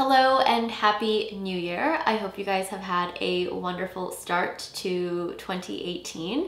Hello and happy new year. I hope you guys have had a wonderful start to 2018.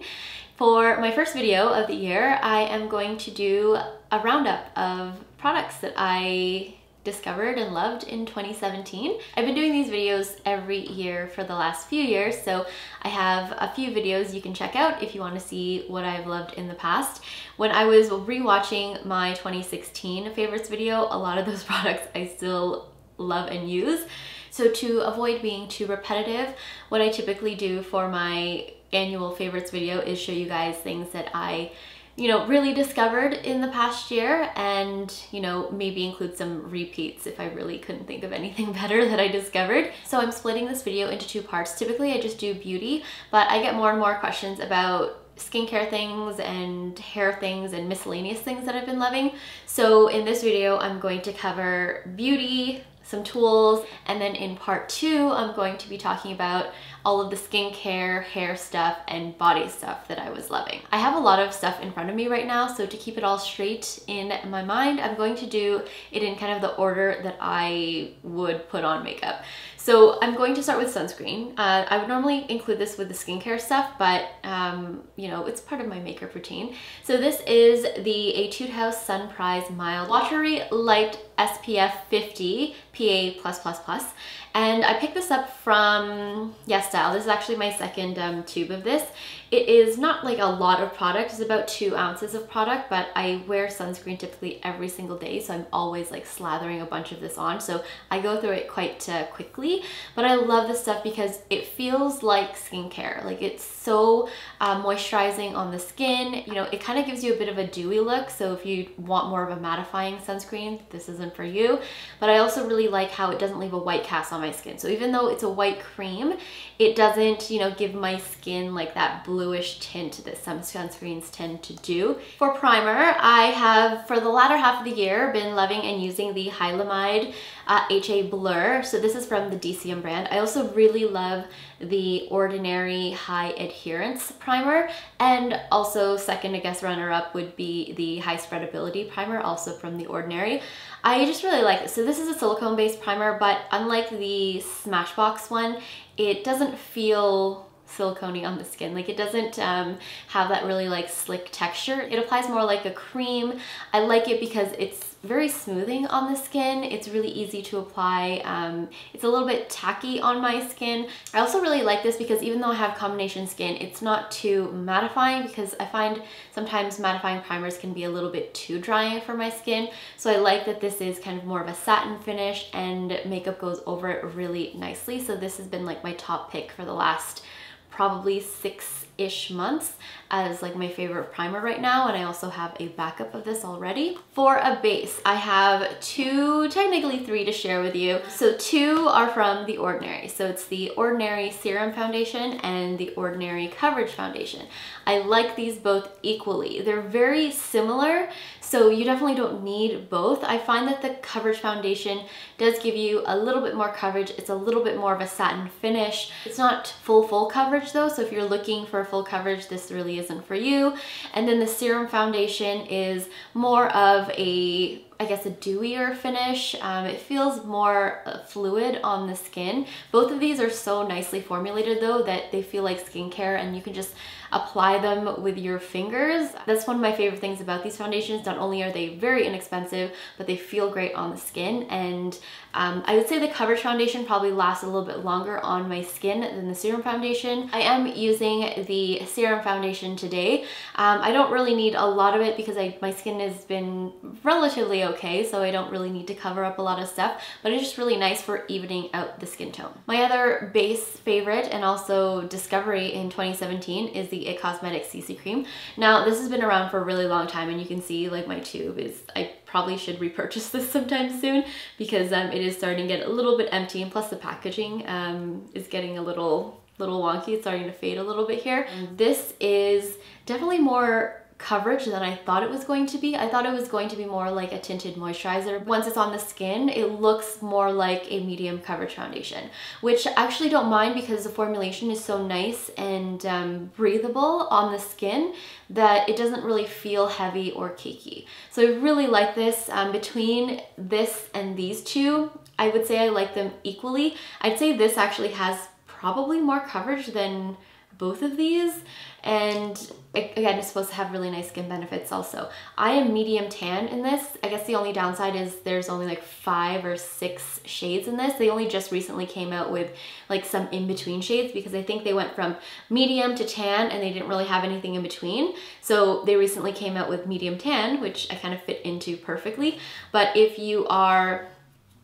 For my first video of the year, I am going to do a roundup of products that I discovered and loved in 2017. I've been doing these videos every year for the last few years, so I have a few videos you can check out if you want to see what I've loved in the past. When I was rewatching my 2016 favorites video, a lot of those products I still love and use. So to avoid being too repetitive, what I typically do for my annual favorites video is show you guys things that I really discovered in the past year, and maybe include some repeats if I really couldn't think of anything better that I discovered. So I'm splitting this video into two parts. Typically I just do beauty, but I get more and more questions about skincare things and hair things and miscellaneous things that I've been loving. So in this video I'm going to cover beauty, some tools, and then in part two I'm going to be talking about all of the skincare, hair stuff, and body stuff that I was loving. I have a lot of stuff in front of me right now, so to keep it all straight in my mind, I'm going to do it in kind of the order that I would put on makeup. So I'm going to start with sunscreen. I would normally include this with the skincare stuff, but it's part of my makeup routine. So this is the Etude House Sunprise Mild Watery Light SPF 50 PA+++. And I picked this up from Style. This is actually my second tube of this. It is not like a lot of product, it's about 2 ounces of product, but I wear sunscreen typically every single day, so I'm always like slathering a bunch of this on, so I go through it quite quickly. But I love this stuff because it feels like skincare. Like, it's so moisturizing on the skin. It kind of gives you a bit of a dewy look, so if you want more of a mattifying sunscreen, this isn't for you. But I also really like how it doesn't leave a white cast on my skin. So even though it's a white cream, it doesn't, give my skin like that bluish tint that some sunscreens tend to do. For primer, I have, for the latter half of the year, been loving and using the Hylamide HA Blur. So this is from the DCM brand. I also really love the Ordinary High Adherence primer, and also second, I guess, runner-up would be the High Spreadability primer, also from the Ordinary. I just really like it. So this is a silicone-based primer, but unlike the Smashbox one, it doesn't feel silicone-y on the skin. Like, it doesn't have that really like slick texture. It applies more like a cream. I like it because it's very smoothing on the skin. It's really easy to apply. It's a little bit tacky on my skin. I also really like this because even though I have combination skin, it's not too mattifying, because I find sometimes mattifying primers can be a little bit too drying for my skin. So I like that this is kind of more of a satin finish and makeup goes over it really nicely. So this has been like my top pick for the last probably 6-ish months as like my favorite primer right now, and I also have a backup of this already. For a base, I have 2, technically 3 to share with you. So 2 are from The Ordinary. So it's the Ordinary Serum Foundation and the Ordinary Coverage Foundation. I like these both equally. They're very similar, so you definitely don't need both. I find that the Coverage Foundation does give you a little bit more coverage. It's a little bit more of a satin finish. It's not full coverage though, so if you're looking for full coverage, this really isn't for you. And then the Serum Foundation is more of a, I guess, a dewier finish. It feels more fluid on the skin. Both of these are so nicely formulated though that they feel like skincare, and you can just apply them with your fingers. That's one of my favorite things about these foundations. Not only are they very inexpensive, but they feel great on the skin. And I would say the Coverage Foundation probably lasts a little bit longer on my skin than the Serum Foundation. I am using the Serum Foundation today. I don't really need a lot of it because my skin has been relatively okay, so I don't really need to cover up a lot of stuff, but it's just really nice for evening out the skin tone. My other base favorite and also discovery in 2017 is the It Cosmetics CC Cream. Now, this has been around for a really long time, and you can see like my tube is, I probably should repurchase this sometime soon because it is starting to get a little bit empty, and plus the packaging is getting a little wonky. It's starting to fade a little bit here. This is definitely more coverage than I thought it was going to be. I thought it was going to be more like a tinted moisturizer. Once it's on the skin, it looks more like a medium coverage foundation, which I actually don't mind because the formulation is so nice and breathable on the skin that it doesn't really feel heavy or cakey. So I really like this. Between this and these two, I would say I like them equally. I'd say this actually has probably more coverage than both of these, and again, it's supposed to have really nice skin benefits also. I am medium tan in this. I guess the only downside is there's only like 5 or 6 shades in this. They only just recently came out with like some in-between shades because I think they went from medium to tan and they didn't really have anything in between. So they recently came out with medium tan, which I kind of fit into perfectly. But if you are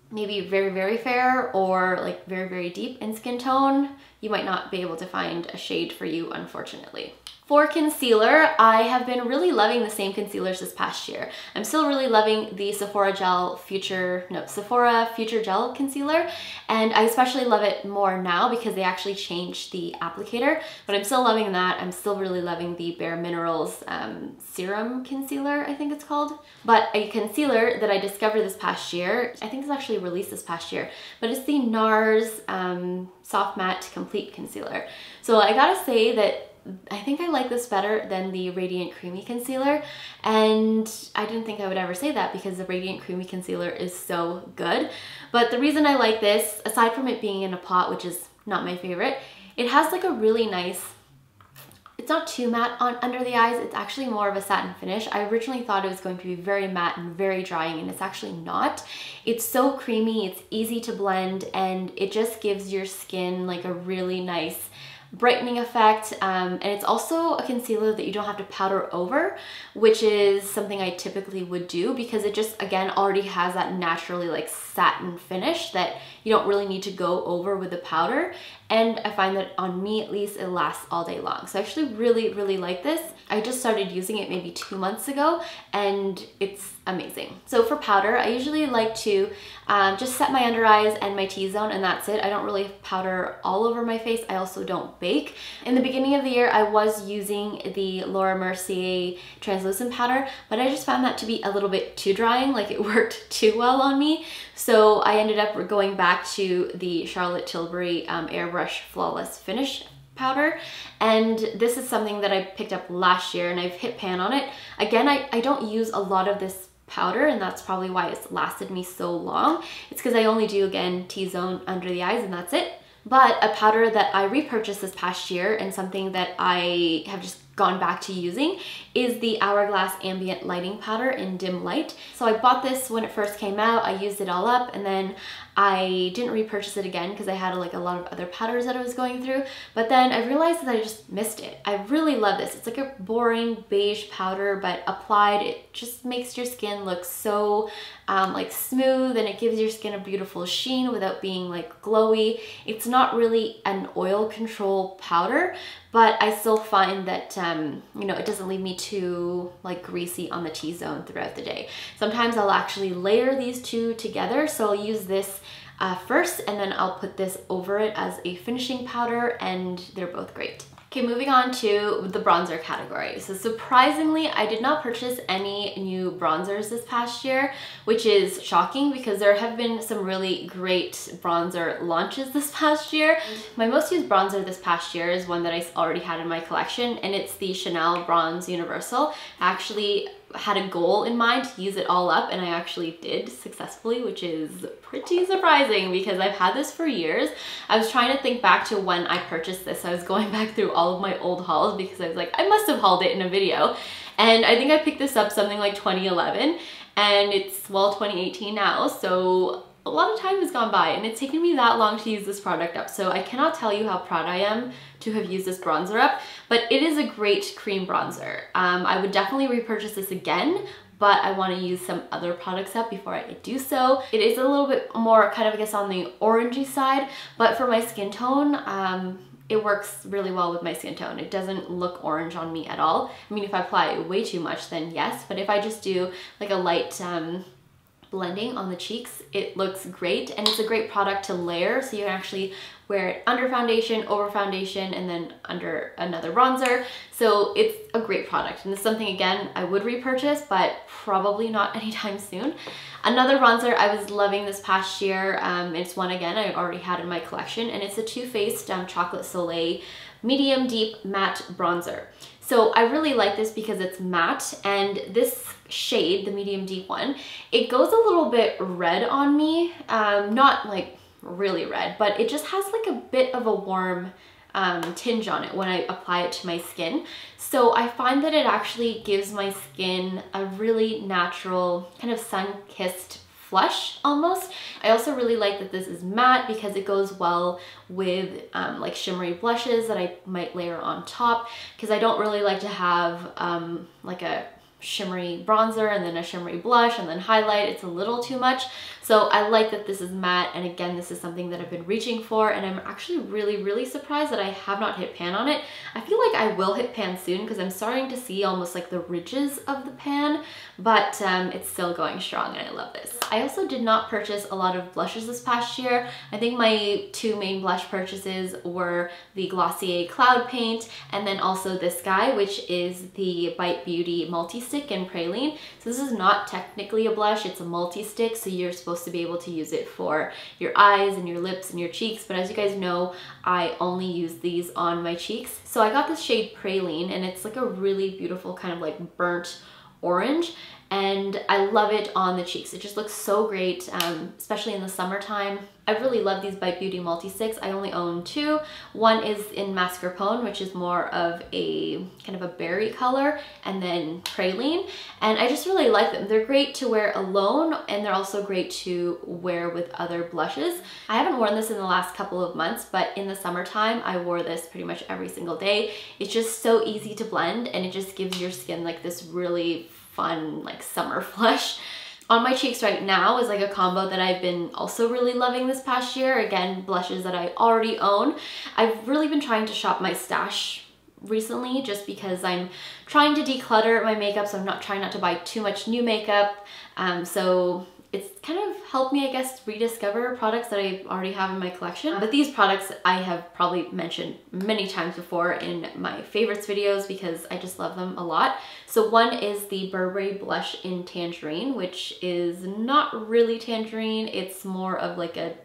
maybe very, very fair or like very, very deep in skin tone, you might not be able to find a shade for you, unfortunately. For concealer, I have been really loving the same concealers this past year. I'm still really loving the Sephora Future Gel Concealer, and I especially love it more now because they actually changed the applicator, but I'm still loving that. I'm still really loving the Bare Minerals Serum Concealer, I think it's called. But a concealer that I discovered this past year, I think it's actually released this past year, but it's the NARS Soft Matte Complete Concealer. So I gotta say that I think I like this better than the Radiant Creamy Concealer, and I didn't think I would ever say that because the Radiant Creamy Concealer is so good. But the reason I like this, aside from it being in a pot, which is not my favorite, it has like a really nice, it's not too matte under the eyes, it's actually more of a satin finish. I originally thought it was going to be very matte and very drying, and it's actually not. It's so creamy, it's easy to blend, and it just gives your skin like a really nice brightening effect, and it's also a concealer that you don't have to powder over, which is something I typically would do because it just, again, already has that naturally like satin finish that you don't really need to go over with the powder. And I find that on me at least, it lasts all day long. So I actually really, really like this. I just started using it maybe 2 months ago and it's amazing. So for powder, I usually like to just set my under eyes and my T-zone and that's it. I don't really powder all over my face. I also don't bake. In the beginning of the year, I was using the Laura Mercier translucent powder, but I just found that to be a little bit too drying, like it worked too well on me. So I ended up going back to the Charlotte Tilbury Airbrush Flawless Finish powder, and this is something that I picked up last year and I've hit pan on it. Again, I don't use a lot of this powder, and that's probably why it's lasted me so long. It's because I only do, again, T-zone under the eyes and that's it. But a powder that I repurchased this past year and something that I have just gone back to using is the Hourglass Ambient Lighting Powder in Dim Light. So I bought this when it first came out, I used it all up, and then I didn't repurchase it again because I had like a lot of other powders that I was going through, but then I realized that I just missed it. I really love this. It's like a boring beige powder, but applied, it just makes your skin look so like smooth, and it gives your skin a beautiful sheen without being like glowy. It's not really an oil control powder, but I still find that, you know, it doesn't leave me too like greasy on the T-zone throughout the day. Sometimes I'll actually layer these two together. So I'll use this first, and then I'll put this over it as a finishing powder, and they're both great. Okay, moving on to the bronzer category. So surprisingly, I did not purchase any new bronzers this past year, which is shocking because there have been some really great bronzer launches this past year. My most used bronzer this past year is one that I already had in my collection, and it's the Chanel Bronze Universal. I actually had a goal in mind to use it all up, and I actually did successfully, which is pretty surprising because I've had this for years. I was trying to think back to when I purchased this. I was going back through all of my old hauls because I was like, I must have hauled it in a video. And I think I picked this up something like 2011, and it's, well, 2018 now. So a lot of time has gone by, and it's taken me that long to use this product up. So I cannot tell you how proud I am to have used this bronzer up, but it is a great cream bronzer. I would definitely repurchase this again, but I want to use some other products up before I do so. It is a little bit more kind of, I guess, on the orangey side, but for my skin tone, it works really well with my skin tone. It doesn't look orange on me at all. I mean, if I apply it way too much, then yes, but if I just do like a light blending on the cheeks, it looks great, and it's a great product to layer, so you can actually wear it under foundation, over foundation, and then under another bronzer. So it's a great product, and it's something, again, I would repurchase, but probably not anytime soon. Another bronzer I was loving this past year, it's one, again, I already had in my collection, and it's a Faced Chocolate Soleil Medium Deep Matte Bronzer. So I really like this because it's matte, and this shade, the medium deep one, it goes a little bit red on me. Not like really red, but it just has like a bit of a warm tinge on it when I apply it to my skin. So I find that it actually gives my skin a really natural kind of sun-kissed flush almost. I also really like that this is matte because it goes well with like shimmery blushes that I might layer on top, because I don't really like to have like a shimmery bronzer and then a shimmery blush and then highlight. It's a little too much. So I like that this is matte, and again, this is something that I've been reaching for, and I'm actually really surprised that I have not hit pan on it. I feel like I will hit pan soon because I'm starting to see almost like the ridges of the pan, but it's still going strong and I love this. I also did not purchase a lot of blushes this past year. I think my two main blush purchases were the Glossier Cloud Paint and then also this guy, which is the Bite Beauty Multistick in Praline. So this is not technically a blush, it's a multi-stick, so you're supposed to be able to use it for your eyes and your lips and your cheeks, but as you guys know, I only use these on my cheeks. So I got this shade Praline, and it's like a really beautiful kind of like burnt orange, and I love it on the cheeks. It just looks so great, especially in the summertime. I really love these Bite Beauty Multi-Sticks. I only own two. One is in Mascarpone, which is more of a kind of a berry color, and then Praline. And I just really like them. They're great to wear alone, and they're also great to wear with other blushes. I haven't worn this in the last couple of months, but in the summertime, I wore this pretty much every single day. It's just so easy to blend, and it just gives your skin like this really fun like summer flush. On my cheeks right now is like a combo that I've been also really loving this past year. Again, blushes that I already own. I've really been trying to shop my stash recently just because I'm trying to declutter my makeup, so I'm not trying not to buy too much new makeup. So it's kind of helped me, I guess, rediscover products that I already have in my collection. But these products I have probably mentioned many times before in my favorites videos because I just love them a lot. So one is the Burberry blush in Tangerine, which is not really tangerine. It's more of like a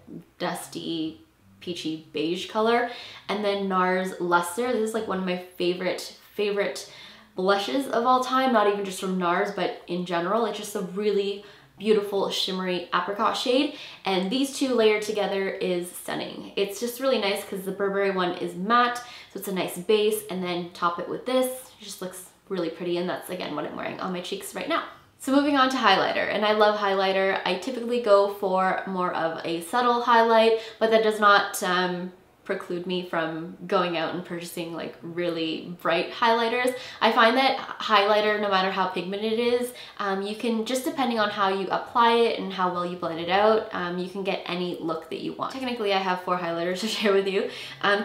dusty, peachy beige color. And then NARS Lustre. This is like one of my favorite blushes of all time, not even just from NARS, but in general. It's just a really beautiful shimmery apricot shade, and these two layered together is stunning. It's just really nice because the Burberry one is matte, so it's a nice base, and then top it with this. It just looks really pretty, and that's again what I'm wearing on my cheeks right now. So moving on to highlighter, and I love highlighter. I typically go for more of a subtle highlight, but that does not preclude me from going out and purchasing like really bright highlighters. I find that highlighter, no matter how pigmented it is, you can, just depending on how you apply it and how well you blend it out, you can get any look that you want. Technically I have 4 highlighters to share with you.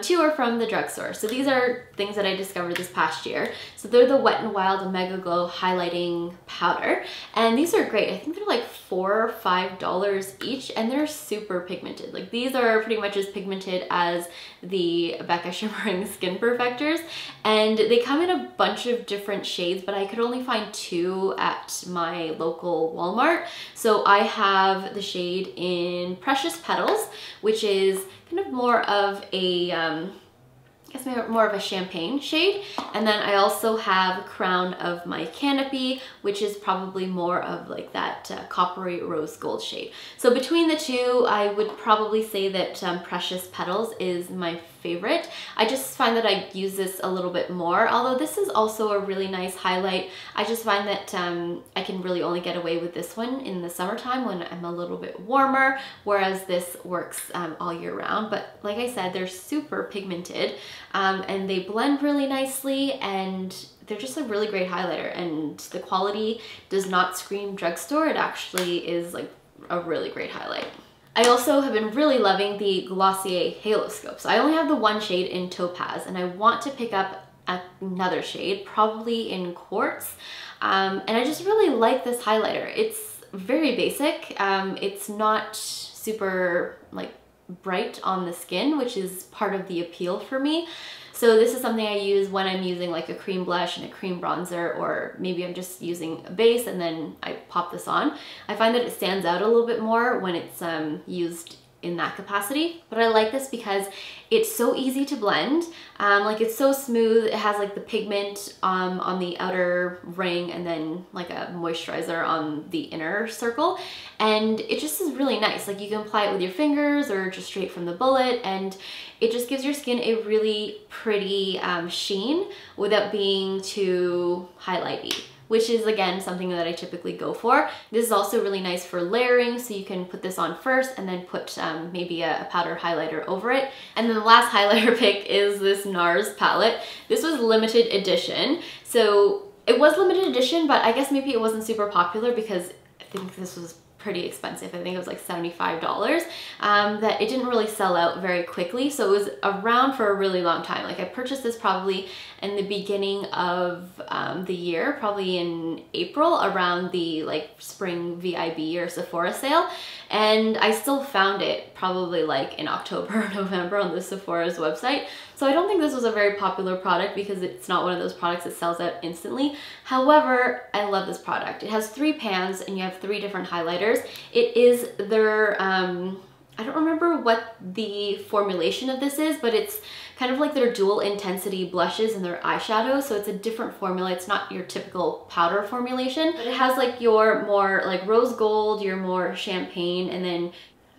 2 are from the drugstore. So these are things that I discovered this past year. So they're the Wet n Wild Megaglow highlighting powder, and these are great. I think they're like $4 or $5 each, and they're super pigmented. Like these are pretty much as pigmented as the Becca Shimmering Skin Perfectors, and they come in a bunch of different shades, but I could only find 2 at my local Walmart. So I have the shade in Precious Petals, which is kind of more of a I guess maybe more of a champagne shade. And then I also have Crown of My Canopy, which is probably more of like that coppery rose gold shade. So between the two, I would probably say that Precious Petals is my favorite. I just find that I use this a little bit more, although this is also a really nice highlight. I just find that I can really only get away with this one in the summertime when I'm a little bit warmer, whereas this works all year round. But like I said, they're super pigmented, and they blend really nicely, and they're just a really great highlighter, and the quality does not scream drugstore. It actually is like a really great highlight. I also have been really loving the Glossier Haloscope. So I only have the one shade in Topaz, and I want to pick up another shade, probably in Quartz. And I just really like this highlighter. It's very basic. It's not super like bright on the skin, which is part of the appeal for me. So this is something I use when I'm using like a cream blush and a cream bronzer, or maybe I'm just using a base and then I pop this on. I find that it stands out a little bit more when it's used in that capacity. But I like this because it's so easy to blend. Like it's so smooth. It has like the pigment on the outer ring and then like a moisturizer on the inner circle. And it just is really nice. Like you can apply it with your fingers or just straight from the bullet, and it just gives your skin a really pretty sheen without being too highlighty, which is again something that I typically go for. This is also really nice for layering, so you can put this on first and then put maybe a powder highlighter over it. And then the last highlighter pick is this NARS palette. This was limited edition. So it was limited edition, but I guess maybe it wasn't super popular because I think this was pretty expensive. I think it was like $75, that it didn't really sell out very quickly. So it was around for a really long time. Like I purchased this probably in the beginning of the year, probably in April, around the like spring VIB or Sephora sale. And I still found it probably like in October or November on the Sephora's website. So I don't think this was a very popular product because it's not one of those products that sells out instantly. However, I love this product. It has 3 pans and you have 3 different highlighters. It is their, I don't remember what the formulation of this is, but it's kind of like their dual intensity blushes and their eyeshadow. So it's a different formula. It's not your typical powder formulation, but it has like your more like rose gold, your more champagne, and then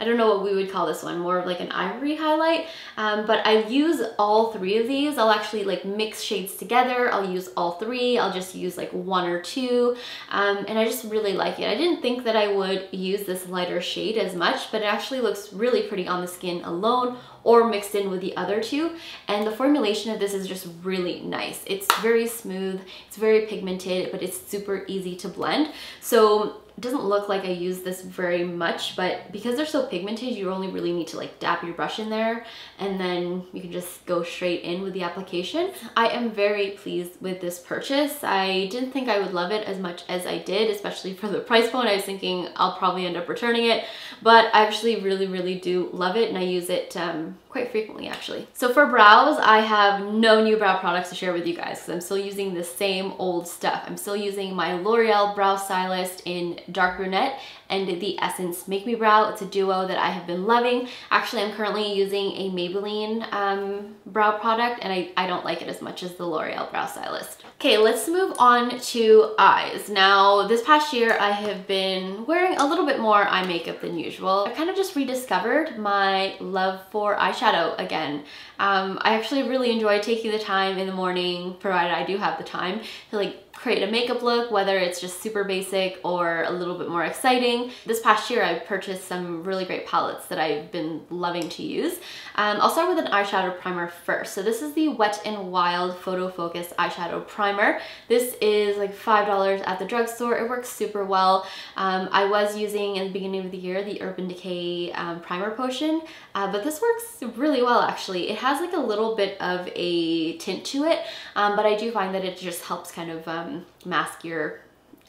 I don't know what we would call this one, more of like an ivory highlight. But I use all 3 of these. I'll actually like mix shades together. I'll use all 3. I'll just use like 1 or 2. And I just really like it. I didn't think that I would use this lighter shade as much, but it actually looks really pretty on the skin alone or mixed in with the other 2. And the formulation of this is just really nice. It's very smooth, it's very pigmented, but it's super easy to blend. So it doesn't look like I use this very much, but because they're so pigmented, you only really need to like dab your brush in there and then you can just go straight in with the application. I am very pleased with this purchase. I didn't think I would love it as much as I did, especially for the price point. I was thinking I'll probably end up returning it, but I actually really do love it and I use it quite frequently actually. So for brows, I have no new brow products to share with you guys because I'm still using the same old stuff. I'm still using my L'Oreal Brow Stylist in Dark Brunette and the Essence Make Me Brow. It's a duo that I have been loving. Actually, I'm currently using a Maybelline brow product and I don't like it as much as the L'Oreal Brow Stylist. Okay, let's move on to eyes. Now, this past year, I have been wearing a little bit more eye makeup than usual. I kind of just rediscovered my love for eyeshadow again. I actually really enjoy taking the time in the morning, provided I do have the time, to like create a makeup look, whether it's just super basic or a little bit more exciting. This past year, I purchased some really great palettes that I've been loving to use. I'll start with an eyeshadow primer first. So this is the Wet n Wild Photofocus eyeshadow primer. This is like $5 at the drugstore. It works super well. I was using in the beginning of the year the Urban Decay primer potion, but this works really well actually. It has like a little bit of a tint to it, but I do find that it just helps kind of mask your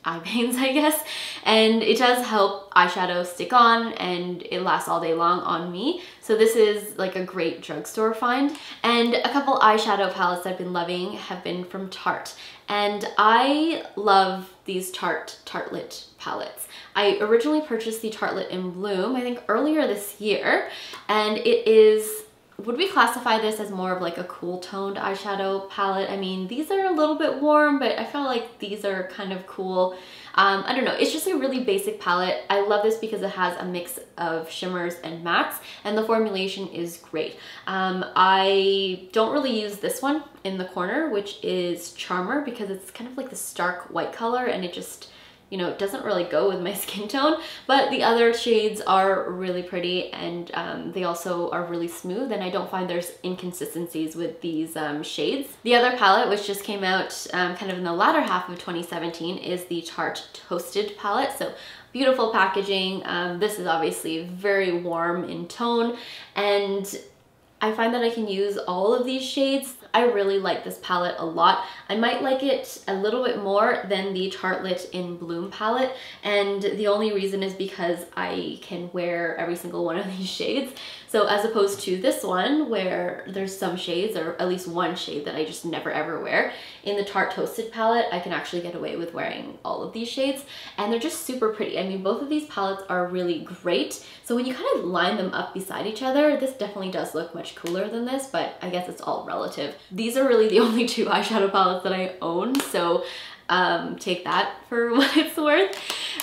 eye veins, I guess, and it does help eyeshadow stick on and it lasts all day long on me. So this is like a great drugstore find. And a couple eyeshadow palettes I've been loving have been from Tarte, and I love these Tartelette palettes. I originally purchased the Tartelette in Bloom, I think earlier this year, and it is, would we classify this as more of like a cool toned eyeshadow palette? I mean, these are a little bit warm, but I felt like these are kind of cool. I don't know, it's just a really basic palette. I love this because it has a mix of shimmers and mattes, and the formulation is great. I don't really use this one in the corner, which is Charmer, because it's kind of like the stark white color and it just, you know, it doesn't really go with my skin tone, but the other shades are really pretty and they also are really smooth, and I don't find there's inconsistencies with these shades. The other palette, which just came out kind of in the latter half of 2017, is the Tarte Toasted palette. So beautiful packaging. This is obviously very warm in tone, and I find that I can use all of these shades. I really like this palette a lot. I might like it a little bit more than the Tarte in Bloom palette, and the only reason is because I can wear every single one of these shades. So as opposed to this one where there's some shades, or at least one shade that I just never ever wear, in the Tarte Toasted palette I can actually get away with wearing all of these shades, and they're just super pretty. I mean, both of these palettes are really great. So when you kind of line them up beside each other, this definitely does look much cooler than this, but I guess it's all relative. These are really the only two eyeshadow palettes that I own, so take that for what it's worth.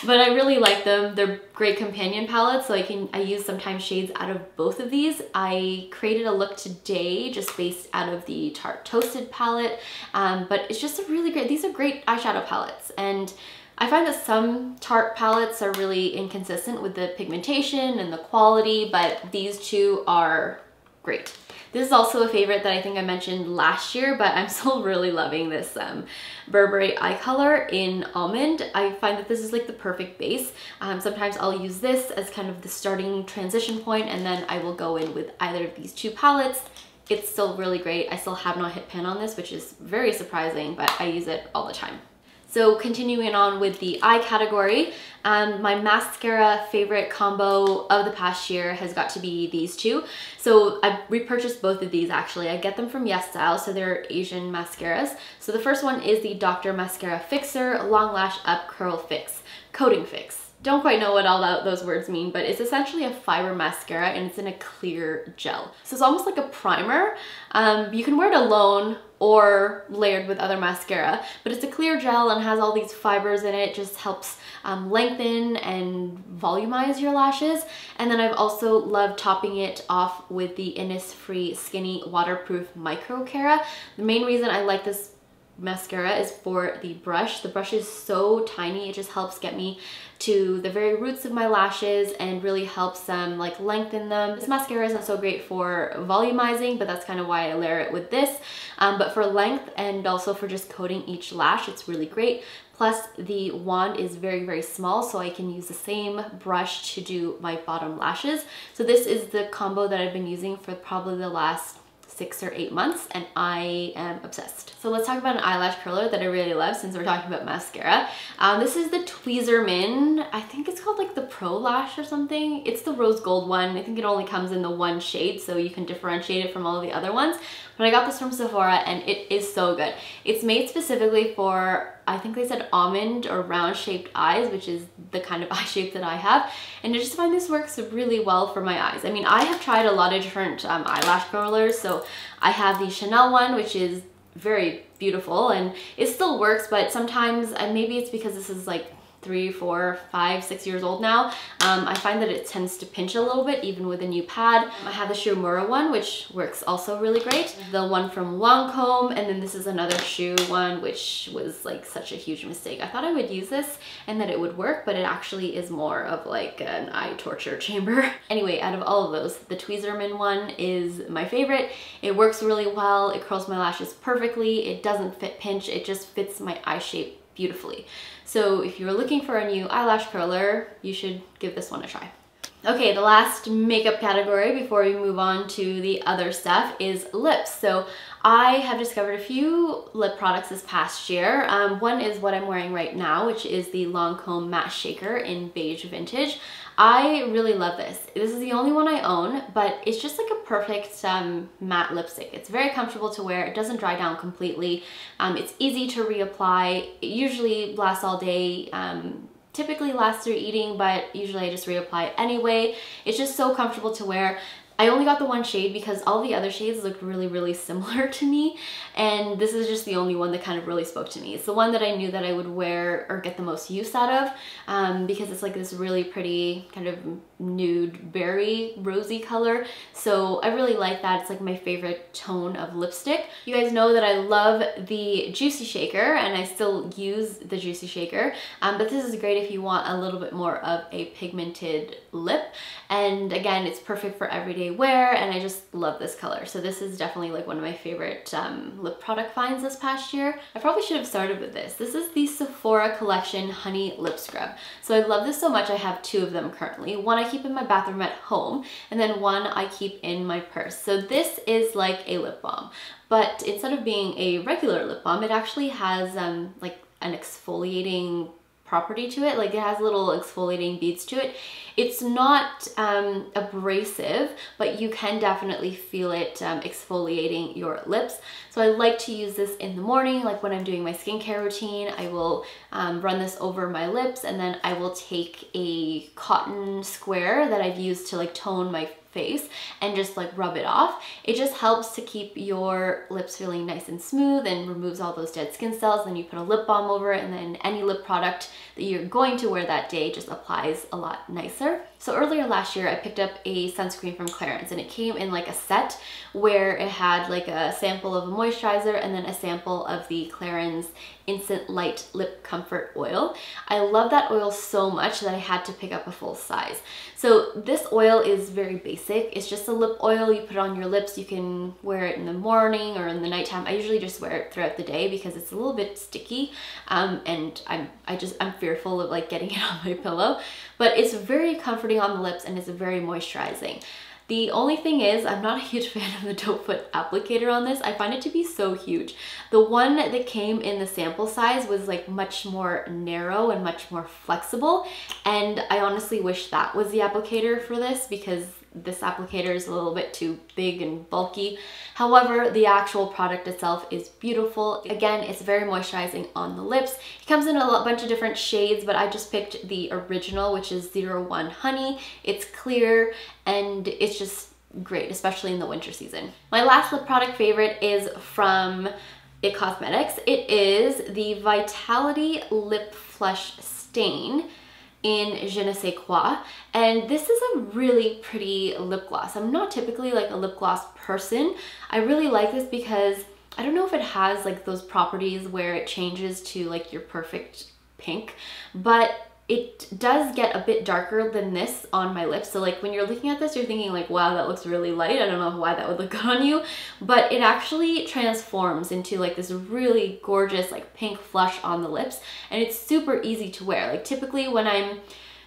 But I really like them. They're great companion palettes, so I use sometimes shades out of both of these. I created a look today just based out of the Tarte Toasted palette, but it's just these are great eyeshadow palettes. And I find that some Tarte palettes are really inconsistent with the pigmentation and the quality, but these two are great. This is also a favorite that I think I mentioned last year, but I'm still really loving this Burberry eye color in Almond. I find that this is like the perfect base. Sometimes I'll use this as kind of the starting transition point, and then I will go in with either of these two palettes. It's still really great. I still have not hit pan on this, which is very surprising, but I use it all the time. So continuing on with the eye category, my mascara favorite combo of the past year has got to be these two. So I repurchased both of these actually. I get them from YesStyle, so they're Asian mascaras. So the first one is the Dr. Mascara Fixer Long Lash Up Curl Fix, Coating Fix. Don't quite know what all those words mean, but it's essentially a fiber mascara and it's in a clear gel. So it's almost like a primer. You can wear it alone or layered with other mascara, but it's a clear gel and has all these fibers in it. It just helps lengthen and volumize your lashes. And then I've also loved topping it off with the Innisfree Skinny Waterproof Micro Cara. The main reason I like this mascara is for the brush. The brush is so tiny, it just helps get me to the very roots of my lashes and really helps them like lengthen them. This mascara isn't so great for volumizing, but that's kind of why I layer it with this. But for length and also for just coating each lash, it's really great. Plus the wand is very, very small, so I can use the same brush to do my bottom lashes. So this is the combo that I've been using for probably the last 6 or 8 months, and I am obsessed. So let's talk about an eyelash curler that I really love since we're talking about mascara. This is the Tweezerman. I think it's called like the Pro Lash or something. It's the rose gold one. I think it only comes in the one shade, so you can differentiate it from all the other ones. But I got this from Sephora and it is so good. It's made specifically for, I think they said almond or round shaped eyes, which is the kind of eye shape that I have. And I just find this works really well for my eyes. I mean, I have tried a lot of different eyelash curlers. So I have the Chanel one, which is very beautiful and it still works, but sometimes, and maybe it's because this is like 3, 4, 5, 6 years old now, I find that it tends to pinch a little bit even with a new pad. I have the Shimura one, which works also really great. The one from Lancome, and then this is another shoe one, which was like such a huge mistake. I thought I would use this and that it would work, but it actually is more of like an eye torture chamber. Anyway, out of all of those, the Tweezerman one is my favorite. It works really well. It curls my lashes perfectly. It doesn't pinch. It just fits my eye shape beautifully. So if you're looking for a new eyelash curler, you should give this one a try. Okay, the last makeup category before we move on to the other stuff is lips. So I have discovered a few lip products this past year. One is what I'm wearing right now, which is the Lancome Matte Shaker in Beige Vintage. I really love this. This is the only one I own, but it's just like a perfect matte lipstick. It's very comfortable to wear. It doesn't dry down completely. It's easy to reapply. It usually lasts all day. Typically lasts through eating, but usually I just reapply it anyway. It's just so comfortable to wear. I only got the one shade because all the other shades look really, really similar to me. And this is just the only one that kind of really spoke to me. It's the one that I knew that I would wear or get the most use out of because it's like this really pretty kind of nude berry rosy color. So I really like that. It's like my favorite tone of lipstick. You guys know that I love the Juicy Shaker and I still use the Juicy Shaker. But this is great if you want a little bit more of a pigmented lip. And again, it's perfect for everyday everyday wear, and I just love this color. So this is definitely like one of my favorite lip product finds this past year. I probably should have started with this. This is the Sephora Collection Honey Lip Scrub. So I love this so much. I have two of them currently. One I keep in my bathroom at home, and then one I keep in my purse. So this is like a lip balm, but instead of being a regular lip balm, it actually has like an exfoliating property to it. Like it has little exfoliating beads to it. It's not abrasive, but you can definitely feel it exfoliating your lips. So I like to use this in the morning, like when I'm doing my skincare routine. I will run this over my lips, and then I will take a cotton square that I've used to like tone my face and just like rub it off. It just helps to keep your lips feeling nice and smooth and removes all those dead skin cells. Then you put a lip balm over it, and then any lip product that you're going to wear that day just applies a lot nicer. So earlier last year I picked up a sunscreen from Clarins, and it came in like a set where it had like a sample of a moisturizer and then a sample of the Clarins Instant Light Lip Comfort Oil. I love that oil so much that I had to pick up a full size. So this oil is very basic. It's just a lip oil. You put it on your lips. You can wear it in the morning or in the nighttime. I usually just wear it throughout the day because it's a little bit sticky, and I'm fearful of like getting it on my pillow. But it's very comforting on the lips, and it's very moisturizing. The only thing is, I'm not a huge fan of the doe foot applicator on this. I find it to be so huge. The one that came in the sample size was like much more narrow and much more flexible, and I honestly wish that was the applicator for this, because this applicator is a little bit too big and bulky. However, the actual product itself is beautiful. Again, it's very moisturizing on the lips. It comes in a bunch of different shades, but I just picked the original, which is 01 Honey. It's clear and it's just great, especially in the winter season. My last lip product favorite is from IT Cosmetics. It is the Vitality Lip Flush Stain in Je ne sais quoi, and this is a really pretty lip gloss. I'm not typically like a lip gloss person. I really like this because I don't know if it has like those properties where it changes to like your perfect pink, but it does get a bit darker than this on my lips. So like when you're looking at this, you're thinking like, wow, that looks really light. I don't know why that would look good on you, but it actually transforms into like this really gorgeous like pink flush on the lips, and it's super easy to wear. Like typically when I'm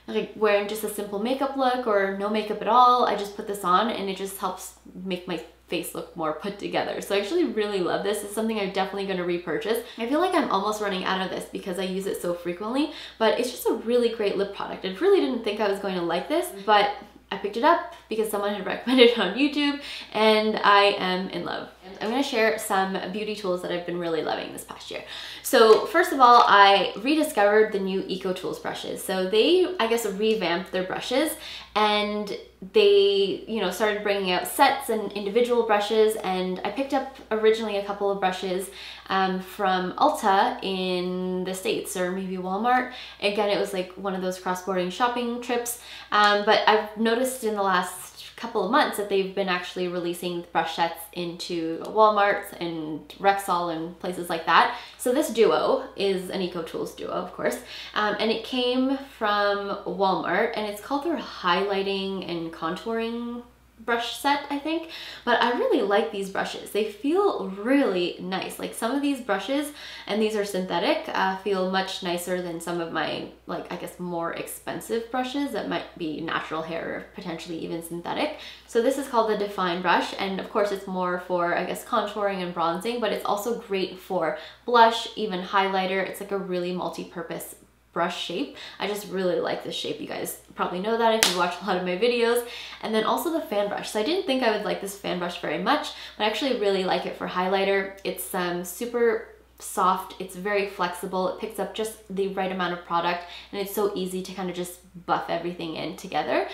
like wearing just a simple makeup look or no makeup at all, I just put this on and it just helps make my face look more put together. So I actually really love this. It's something I'm definitely going to repurchase. I feel like I'm almost running out of this because I use it so frequently, but it's just a really great lip product. I really didn't think I was going to like this, but I picked it up because someone had recommended it on YouTube, and I am in love. And I'm going to share some beauty tools that I've been really loving this past year. So first of all, I rediscovered the new Ecotools brushes. So they, I guess, revamped their brushes, and they, you know, started bringing out sets and individual brushes, and I picked up originally a couple of brushes from Ulta in the States, or maybe Walmart. Again, it was like one of those cross-border shopping trips, but I've noticed in the last couple of months that they've been actually releasing brush sets into Walmart and Rexall and places like that. So this duo is an Ecotools duo, of course, and it came from Walmart, and it's called their highlighting and contouring brush set, I think. But I really like these brushes. They feel really nice. Like some of these brushes, and these are synthetic, feel much nicer than some of my, like, I guess more expensive brushes that might be natural hair or potentially even synthetic. So this is called the Define brush, and of course it's more for, I guess, contouring and bronzing, but it's also great for blush, even highlighter. It's like a really multi-purpose brush shape. I just really like this shape. You guys probably know that if you watch a lot of my videos. And then also the fan brush. So I didn't think I would like this fan brush very much, but I actually really like it for highlighter. It's super soft, it's very flexible, it picks up just the right amount of product, and it's so easy to kind of just buff everything in together.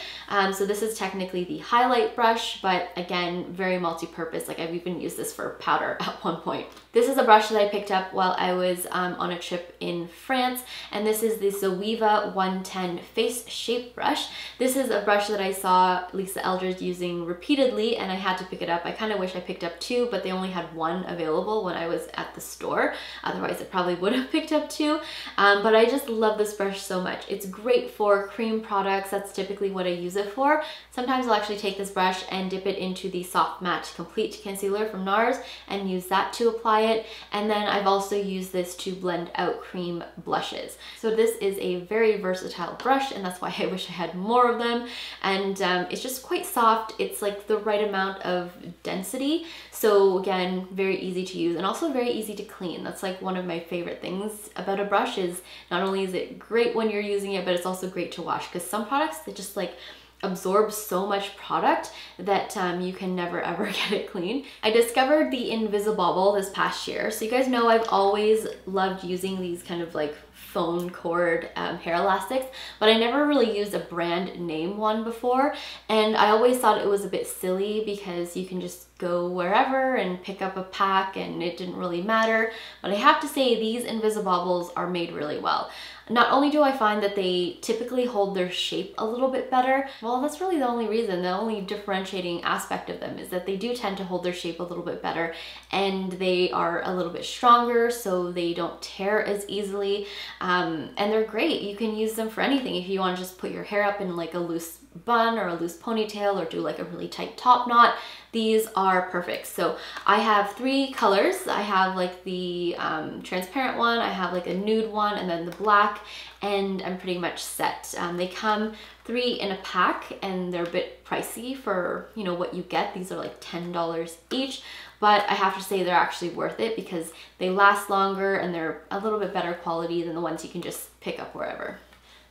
So this is technically the highlight brush, but again, very multi-purpose. Like I've even used this for powder at one point. This is a brush that I picked up while I was on a trip in France, and this is the Zoeva 110 Face Shape Brush. This is a brush that I saw Lisa Eldridge using repeatedly, and I had to pick it up. I kind of wish I picked up two, but they only had one available when I was at the store. Otherwise, I probably would have picked up two. But I just love this brush so much. It's great for for cream products, that's typically what I use it for. Sometimes I'll actually take this brush and dip it into the Soft Matte Complete concealer from NARS and use that to apply it. And then I've also used this to blend out cream blushes. So this is a very versatile brush, and that's why I wish I had more of them. And it's just quite soft. It's like the right amount of density. So again, very easy to use and also very easy to clean. That's like one of my favorite things about a brush is not only is it great when you're using it, but it's also great to wash, because some products, they just like absorb so much product that you can never ever get it clean. I discovered the Invisibobble this past year. So you guys know I've always loved using these kind of like phone cord hair elastics, but I never really used a brand name one before, and I always thought it was a bit silly because you can just go wherever and pick up a pack and it didn't really matter. But I have to say, these Invisibobbles are made really well. Not only do I find that they typically hold their shape a little bit better, well, that's really the only reason, the only differentiating aspect of them is that they do tend to hold their shape a little bit better, and they are a little bit stronger so they don't tear as easily, and they're great. You can use them for anything. If you want to just put your hair up in like a loose bun or a loose ponytail or do like a really tight top knot, these are perfect. So I have 3 colors. I have like the transparent one, I have like a nude one, and then the black, and I'm pretty much set. They come 3 in a pack, and they're a bit pricey for, you know, what you get. These are like $10 each, but I have to say they're actually worth it because they last longer and they're a little bit better quality than the ones you can just pick up wherever.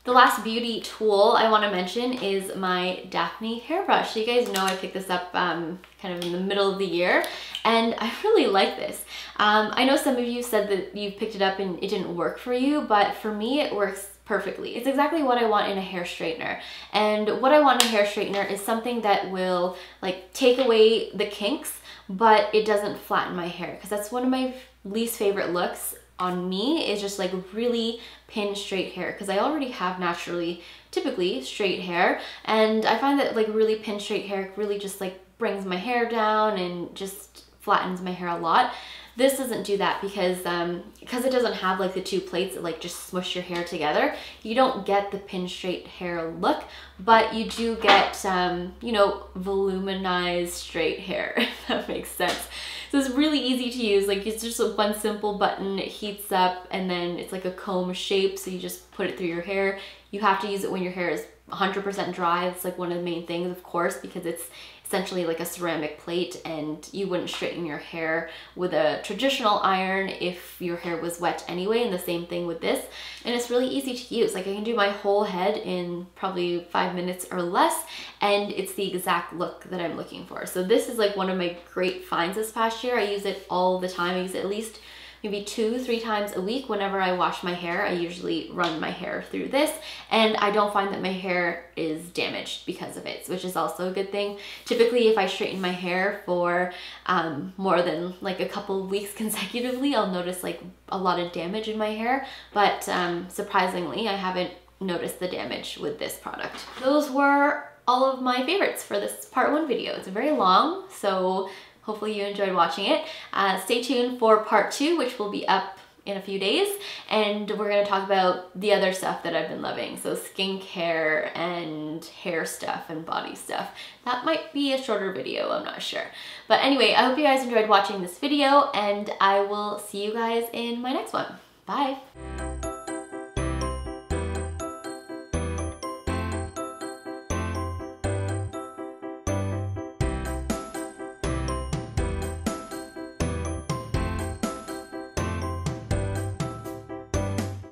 The last beauty tool I want to mention is my Daphne hairbrush. So you guys know I picked this up kind of in the middle of the year, and I really like this. I know some of you said that you picked it up and it didn't work for you, but for me it works perfectly. It's exactly what I want in a hair straightener. And what I want in a hair straightener is something that will like take away the kinks, but it doesn't flatten my hair, because that's one of my least favorite looks on me, is just like really pin straight hair, because I already have naturally typically straight hair, and I find that like really pin straight hair really just like brings my hair down and just flattens my hair a lot. This doesn't do that because it doesn't have like the 2 plates that like just smush your hair together. You don't get the pin straight hair look, but you do get you know, voluminized straight hair, if that makes sense. So it's really easy to use. Like, it's just one simple button, it heats up, and then it's like a comb shape, so you just put it through your hair. You have to use it when your hair is 100% dry. It's like one of the main things, of course, because it's essentially like a ceramic plate, and you wouldn't straighten your hair with a traditional iron if your hair was wet anyway, and the same thing with this. And it's really easy to use. Like, I can do my whole head in probably 5 minutes or less, and it's the exact look that I'm looking for. So this is like one of my great finds this past year. I use it all the time. I use it at least maybe 2-3 times a week. Whenever I wash my hair, I usually run my hair through this, and I don't find that my hair is damaged because of it, which is also a good thing. Typically, if I straighten my hair for more than like a couple of weeks consecutively, I'll notice like a lot of damage in my hair, but surprisingly, I haven't noticed the damage with this product. Those were all of my favorites for this part 1 video. It's very long, so hopefully you enjoyed watching it. Stay tuned for part 2, which will be up in a few days, and we're going to talk about the other stuff that I've been loving. So skincare and hair stuff and body stuff. That might be a shorter video, I'm not sure. But anyway, I hope you guys enjoyed watching this video, and I will see you guys in my next one. Bye!